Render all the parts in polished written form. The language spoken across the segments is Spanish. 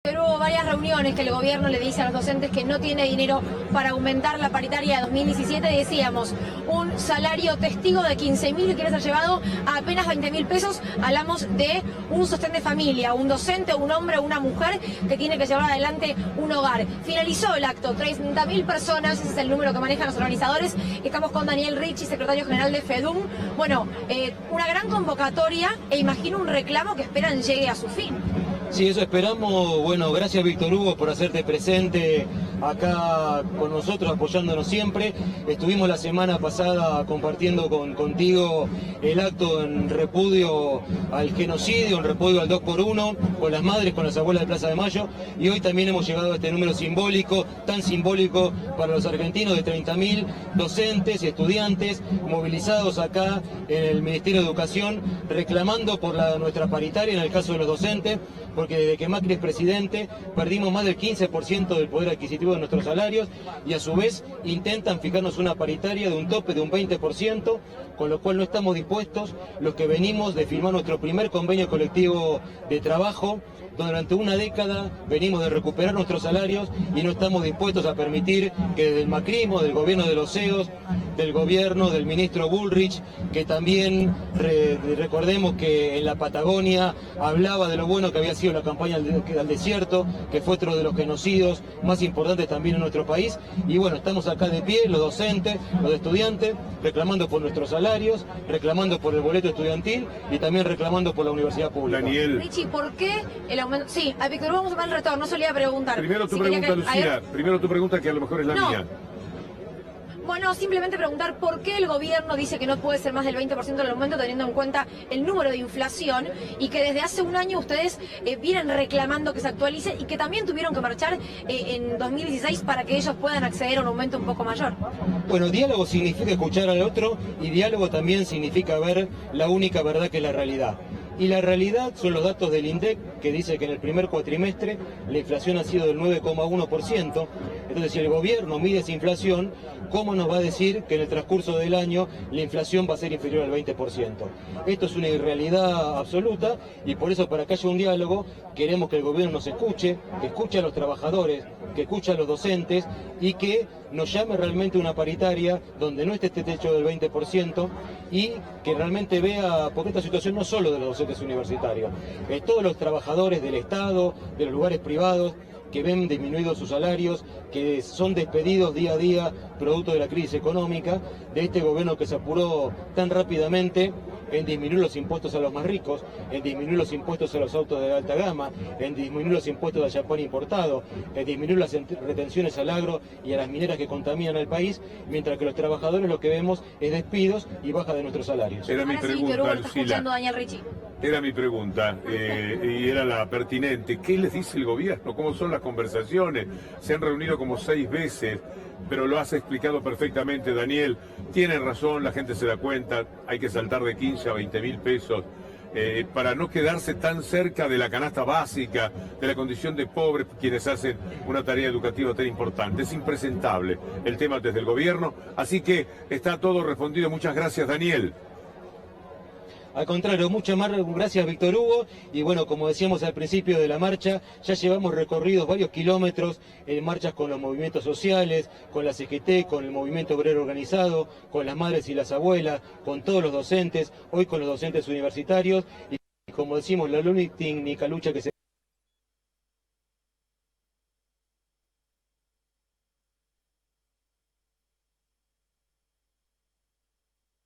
Pero hubo varias reuniones que el gobierno le dice a los docentes que no tiene dinero para aumentar la paritaria de 2017. Decíamos, un salario testigo de 15.000 que quiere ser llevado a apenas 20.000 pesos. Hablamos de un sostén de familia, un docente, un hombre o una mujer que tiene que llevar adelante un hogar. Finalizó el acto, 30.000 personas, ese es el número que manejan los organizadores. Estamos con Daniel Ricci, secretario general de FEDUM. Bueno, una gran convocatoria e imagino un reclamo que esperan llegue a su fin. Sí, eso esperamos. Bueno, gracias Víctor Hugo por hacerte presente acá con nosotros, apoyándonos siempre. Estuvimos la semana pasada compartiendo contigo el acto en repudio al genocidio, en repudio al 2x1, con las madres, con las abuelas de Plaza de Mayo, y hoy también hemos llegado a este número simbólico, tan simbólico para los argentinos, de 30.000 docentes y estudiantes movilizados acá en el Ministerio de Educación, reclamando por nuestra paritaria en el caso de los docentes, porque desde que Macri es presidente perdimos más del 15% del poder adquisitivo de nuestros salarios y a su vez intentan fijarnos una paritaria de un tope de un 20%, con lo cual no estamos dispuestos, los que venimos de firmar nuestro primer convenio colectivo de trabajo. Durante una década venimos de recuperar nuestros salarios y no estamos dispuestos a permitir que desde el macrismo, del gobierno de los CEOs, del gobierno del ministro Bullrich, que también recordemos que en la Patagonia hablaba de lo bueno que había sido la campaña al desierto, que fue otro de los genocidios más importantes también en nuestro país. Y bueno, estamos acá de pie, los docentes, los estudiantes, reclamando por nuestros salarios, reclamando por el boleto estudiantil y también reclamando por la universidad pública. Daniel. Richie, ¿por qué el aumento? Sí, a Víctor vamos a tomar el retorno, no solía preguntar. Primero tu pregunta, Lucía, primero tu pregunta que a lo mejor es la mía. Bueno, simplemente preguntar por qué el gobierno dice que no puede ser más del 20% del aumento, teniendo en cuenta el número de inflación, y que desde hace un año ustedes vienen reclamando que se actualice y que también tuvieron que marchar en 2016 para que ellos puedan acceder a un aumento un poco mayor. Bueno, diálogo significa escuchar al otro y diálogo también significa ver la única verdad que es la realidad. Y la realidad son los datos del INDEC, que dice que en el primer cuatrimestre la inflación ha sido del 9,1%. Entonces, si el gobierno mide esa inflación, ¿cómo nos va a decir que en el transcurso del año la inflación va a ser inferior al 20%? Esto es una irrealidad absoluta y por eso, para que haya un diálogo, queremos que el gobierno nos escuche, que escuche a los trabajadores, que escuche a los docentes y que nos llame realmente una paritaria donde no esté este techo del 20% y que realmente vea, porque esta situación no es solo de los docentes universitarios, todos los trabajadores del Estado, de los lugares privados, que ven disminuidos sus salarios, que son despedidos día a día producto de la crisis económica, de este gobierno que se apuró tan rápidamente en disminuir los impuestos a los más ricos, en disminuir los impuestos a los autos de alta gama, en disminuir los impuestos al champán importado, en disminuir las retenciones al agro y a las mineras que contaminan al país, mientras que los trabajadores lo que vemos es despidos y baja de nuestros salarios. Era mi pregunta, Lucila. Daniel Ricci. Era mi pregunta y era la pertinente. ¿Qué les dice el gobierno? ¿Cómo son las conversaciones? Se han reunido como 6 veces, pero lo has explicado perfectamente, Daniel. Tienen razón, la gente se da cuenta, hay que saltar de 15 a 20.000 pesos para no quedarse tan cerca de la canasta básica, de la condición de pobres, quienes hacen una tarea educativa tan importante. Es impresentable el tema desde el gobierno, así que está todo respondido. Muchas gracias, Daniel. Al contrario, muchas más gracias Víctor Hugo, y bueno, como decíamos al principio de la marcha, ya llevamos recorridos varios kilómetros en marchas con los movimientos sociales, con la CGT, con el movimiento obrero organizado, con las madres y las abuelas, con todos los docentes, hoy con los docentes universitarios, y como decimos, la única lucha que se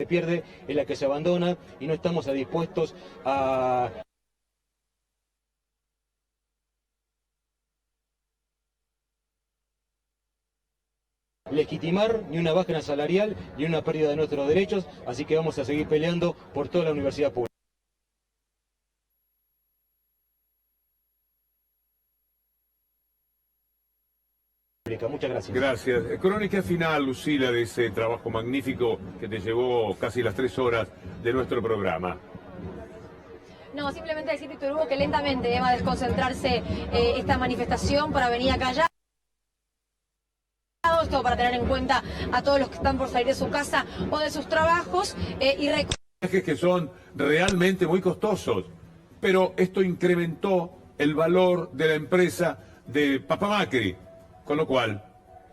pierde, es la que se abandona, y no estamos dispuestos a legitimar ni una baja salarial ni una pérdida de nuestros derechos, así que vamos a seguir peleando por toda la universidad pública. Muchas gracias. Gracias. Crónica final, Lucila, de ese trabajo magnífico que te llevó casi las 3 horas de nuestro programa. No, simplemente decir, Víctor Hugo, que lentamente va a desconcentrarse esta manifestación para venir acá allá. Esto para tener en cuenta a todos los que están por salir de su casa o de sus trabajos. Viajes que son realmente muy costosos, pero esto incrementó el valor de la empresa de Papá Macri, con lo cual,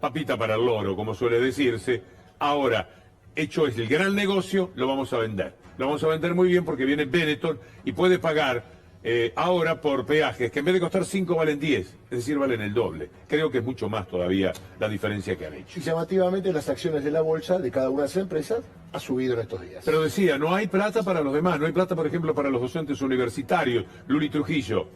papita para el loro, como suele decirse. Ahora, hecho es el gran negocio, lo vamos a vender. Lo vamos a vender muy bien porque viene Benetton y puede pagar ahora por peajes, que en vez de costar 5 valen 10, es decir, valen el doble. Creo que es mucho más todavía la diferencia que han hecho. Y llamativamente las acciones de la bolsa de cada una de esas empresas ha subido en estos días. Pero decía, no hay plata para los demás, no hay plata, por ejemplo, para los docentes universitarios. Luli Trujillo.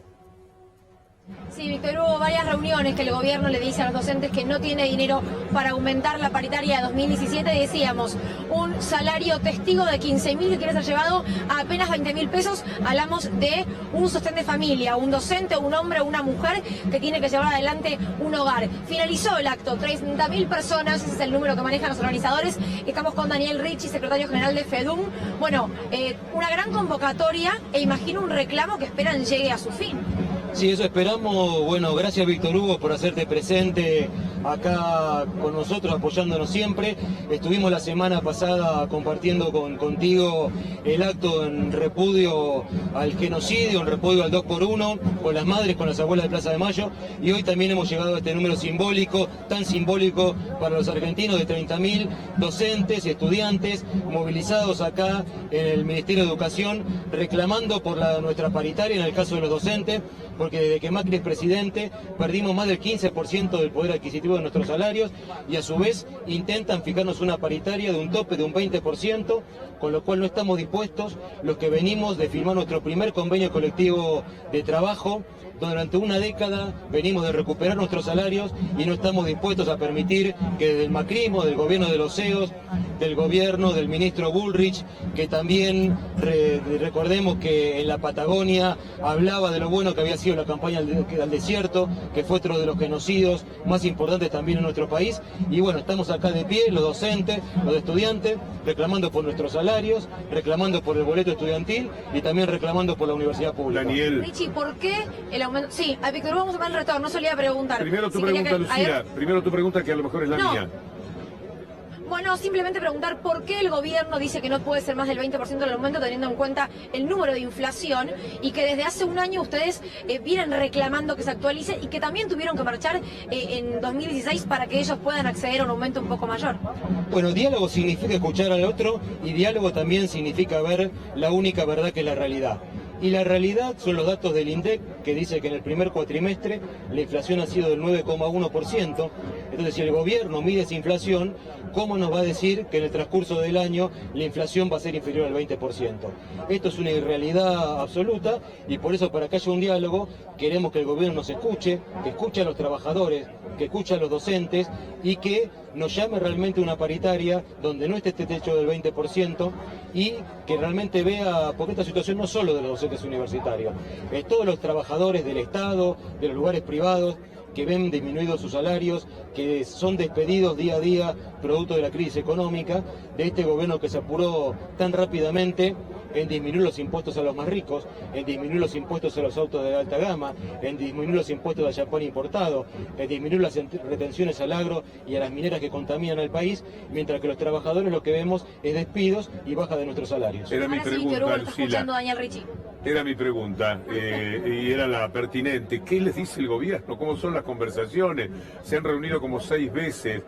Sí, Víctor, hubo varias reuniones que el gobierno le dice a los docentes que no tiene dinero para aumentar la paritaria de 2017. Decíamos, un salario testigo de 15.000 que quiere ser llevado a apenas 20.000 pesos. Hablamos de un sostén de familia, un docente, un hombre o una mujer que tiene que llevar adelante un hogar. Finalizó el acto, 30.000 personas, ese es el número que manejan los organizadores. Estamos con Daniel Ricci, secretario general de FEDUM. Bueno, una gran convocatoria e imagino un reclamo que esperan llegue a su fin. Sí, eso esperamos. Bueno, gracias Víctor Hugo por hacerte presente acá con nosotros, apoyándonos siempre. Estuvimos la semana pasada compartiendo contigo el acto en repudio al genocidio, en repudio al 2x1, con las madres, con las abuelas de Plaza de Mayo, y hoy también hemos llegado a este número simbólico, tan simbólico para los argentinos, de 30.000 docentes y estudiantes movilizados acá en el Ministerio de Educación, reclamando por nuestra paritaria en el caso de los docentes, porque desde que Macri es presidente perdimos más del 15% del poder adquisitivo de nuestros salarios y a su vez intentan fijarnos una paritaria de un tope de un 20%, con lo cual no estamos dispuestos, los que venimos de firmar nuestro primer convenio colectivo de trabajo. Durante una década venimos de recuperar nuestros salarios y no estamos dispuestos a permitir que desde el macrismo, del gobierno de los CEOs, del gobierno del ministro Bullrich, que también recordemos que en la Patagonia hablaba de lo bueno que había sido la campaña al desierto, que fue otro de los genocidios más importantes también en nuestro país. Y bueno, estamos acá de pie, los docentes, los estudiantes, reclamando por nuestros salarios, reclamando por el boleto estudiantil y también reclamando por la universidad pública. Daniel. Richie, ¿por qué el aumento? Sí, a Víctor vamos a tomar el retorno, no solía preguntar. Primero tu pregunta, Lucía, primero tu pregunta que a lo mejor es la mía. Bueno, simplemente preguntar por qué el gobierno dice que no puede ser más del 20% del aumento teniendo en cuenta el número de inflación y que desde hace un año ustedes vienen reclamando que se actualice y que también tuvieron que marchar en 2016 para que ellos puedan acceder a un aumento un poco mayor. Bueno, diálogo significa escuchar al otro y diálogo también significa ver la única verdad que es la realidad. Y la realidad son los datos del INDEC, que dice que en el primer cuatrimestre la inflación ha sido del 9,1%. Entonces, si el gobierno mide esa inflación, ¿cómo nos va a decir que en el transcurso del año la inflación va a ser inferior al 20%? Esto es una irrealidad absoluta y por eso, para que haya un diálogo, queremos que el gobierno nos escuche, que escuche a los trabajadores, que escuche a los docentes y que nos llame realmente una paritaria donde no esté este techo del 20% y que realmente vea, porque esta situación no es solo de los docentes universitarios, es todos los trabajadores del Estado, de los lugares privados, que ven disminuidos sus salarios, que son despedidos día a día producto de la crisis económica, de este gobierno que se apuró tan rápidamente en disminuir los impuestos a los más ricos, en disminuir los impuestos a los autos de alta gama, en disminuir los impuestos al champán importado, en disminuir las retenciones al agro y a las mineras que contaminan al país, mientras que los trabajadores lo que vemos es despidos y baja de nuestros salarios. Era mi pregunta, Lucila. Era mi pregunta y era la pertinente. ¿Qué les dice el gobierno? ¿Cómo son las conversaciones? Se han reunido como 6 veces,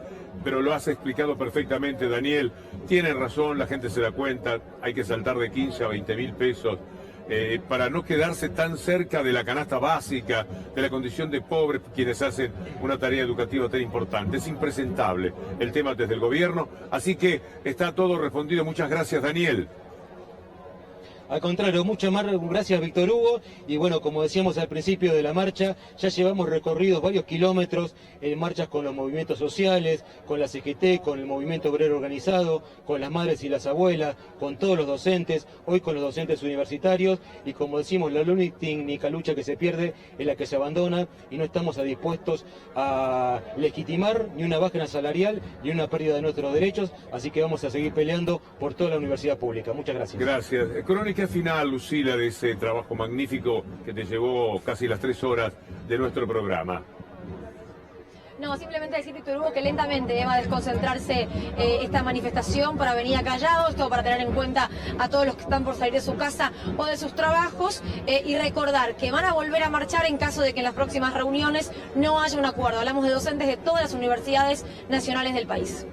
pero lo has explicado perfectamente, Daniel. Tienen razón, la gente se da cuenta, hay que saltar de 15 a 20.000 pesos para no quedarse tan cerca de la canasta básica, de la condición de pobres, quienes hacen una tarea educativa tan importante. Es impresentable el tema desde el gobierno, así que está todo respondido. Muchas gracias, Daniel. Al contrario, muchas más gracias Víctor Hugo, y bueno, como decíamos al principio de la marcha, ya llevamos recorridos varios kilómetros en marchas con los movimientos sociales, con la CGT, con el movimiento obrero organizado, con las madres y las abuelas, con todos los docentes, hoy con los docentes universitarios, y como decimos, la única lucha que se pierde es la que se abandona, y no estamos dispuestos a legitimar ni una baja salarial, ni una pérdida de nuestros derechos, así que vamos a seguir peleando por toda la universidad pública. Muchas gracias. Gracias. Crónica final, Lucila, de ese trabajo magnífico que te llevó casi las 3 horas de nuestro programa. No, simplemente decir, Víctor Hugo, que lentamente va a desconcentrarse esta manifestación para venir callados, todo para tener en cuenta a todos los que están por salir de su casa o de sus trabajos, y recordar que van a volver a marchar en caso de que en las próximas reuniones no haya un acuerdo. Hablamos de docentes de todas las universidades nacionales del país.